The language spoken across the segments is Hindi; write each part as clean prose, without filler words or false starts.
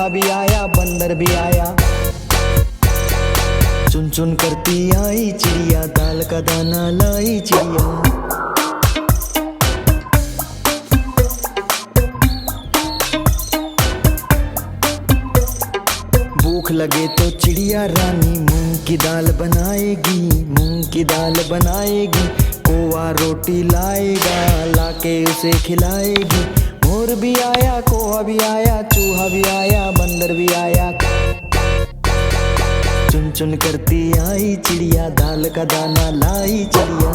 चूहा भी आया बंदर भी आया। चुन चुन करती आई चिड़िया, दाल का दाना लाई चिड़िया। भूख लगे तो चिड़िया रानी मूंग की दाल बनाएगी, मूंग की दाल बनाएगी। कौवा रोटी लाएगा, लाके उसे खिलाएगी। मोर भी आया, कौवा भी आया, चूहा भी आया, बंदर भी आया। चुन चुन करती आई चिड़िया, दाल का दाना लाई चिड़िया।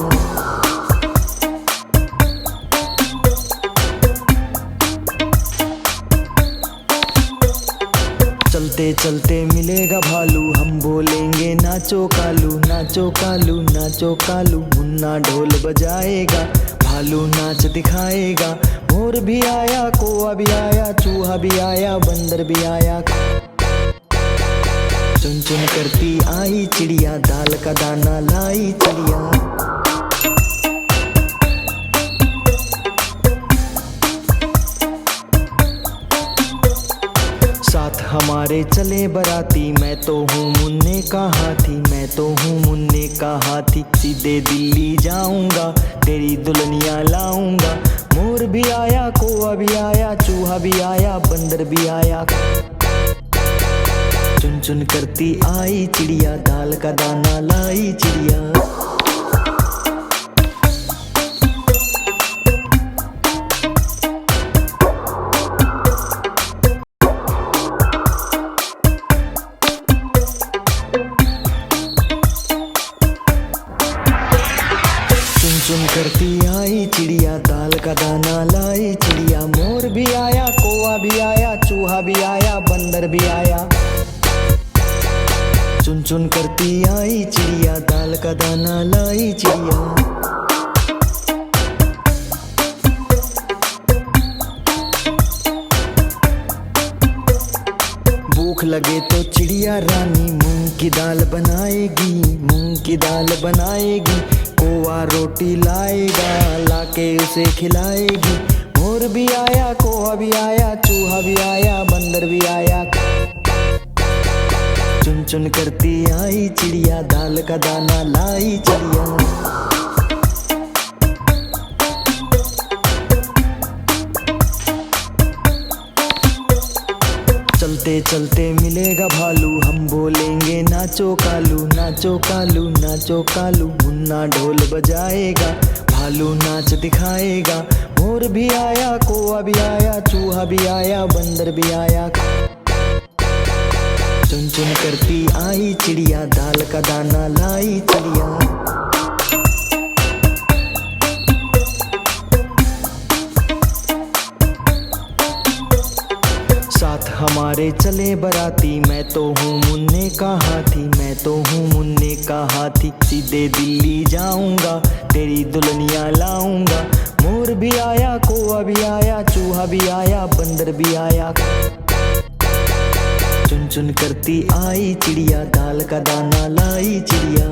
चलते चलते मिलेगा भालू, हम बोलेंगे नाचो कालू, नाचो कालू, नाचो कालू। मुन्ना ढोल बजाएगा, भालू नाच दिखाएगा। मोर भी आया, कौवा भी आया, चूहा भी आया, बंदर भी आया। चुन चुन करती आई चिड़िया, दाल का दाना लाई चिड़िया। साथ हमारे चले बराती, मैं तो हूँ मुन्ने का हाथी, मैं तो हूँ मुन्ने का हाथी। सीधे दिल्ली जाऊंगा, तेरी दुल्हनिया लाऊंगा। मोर भी आया, कौवा भी आया, चूहा भी आया, बंदर भी आया। चुन चुन करती आई चिड़िया, दाल का दाना लाई चिड़िया। चुन करती आई चिड़िया, दाल का दाना लाई चिड़िया। मोर भी आया, कौवा भी आया, चूहा भी आया, बंदर भी आया। चुन चुन करती आई चिड़िया, दाल का दाना लाई चिड़िया। भूख लगे तो चिड़िया रानी मूंग की दाल बनाएगी, मूंग की दाल बनाएगी। कौवा रोटी लाएगा, लाके उसे खिलाएगी। मोर भी आया, कौवा भी आया, चूहा भी आया, बंदर भी आया। चुन चुन करती आई चिड़िया, दाल का दाना लाई चिड़िया। चलते चलते मिलेगा भालू, हम बोलेंगे नाचो कालू, नाचो कालू, नाचो कालू। मुन्ना ढोल बजाएगा, भालू नाच दिखाएगा। मोर भी आया, कौवा भी आया, चूहा भी आया, बंदर भी आया। चुन चुन करती आई चिड़िया, दाल का दाना लाई चिड़िया। साथ हमारे चले बराती, मैं तो हूँ मुन्ने का हाथी, मैं तो हूँ मुन्ने का हाथी। सीधे दिल्ली जाऊंगा, तेरी दुल्हनिया लाऊंगा। मोर भी आया, कौवा भी आया, चूहा भी आया, बंदर भी आया। चुन चुन करती आई चिड़िया, दाल का दाना लाई चिड़िया।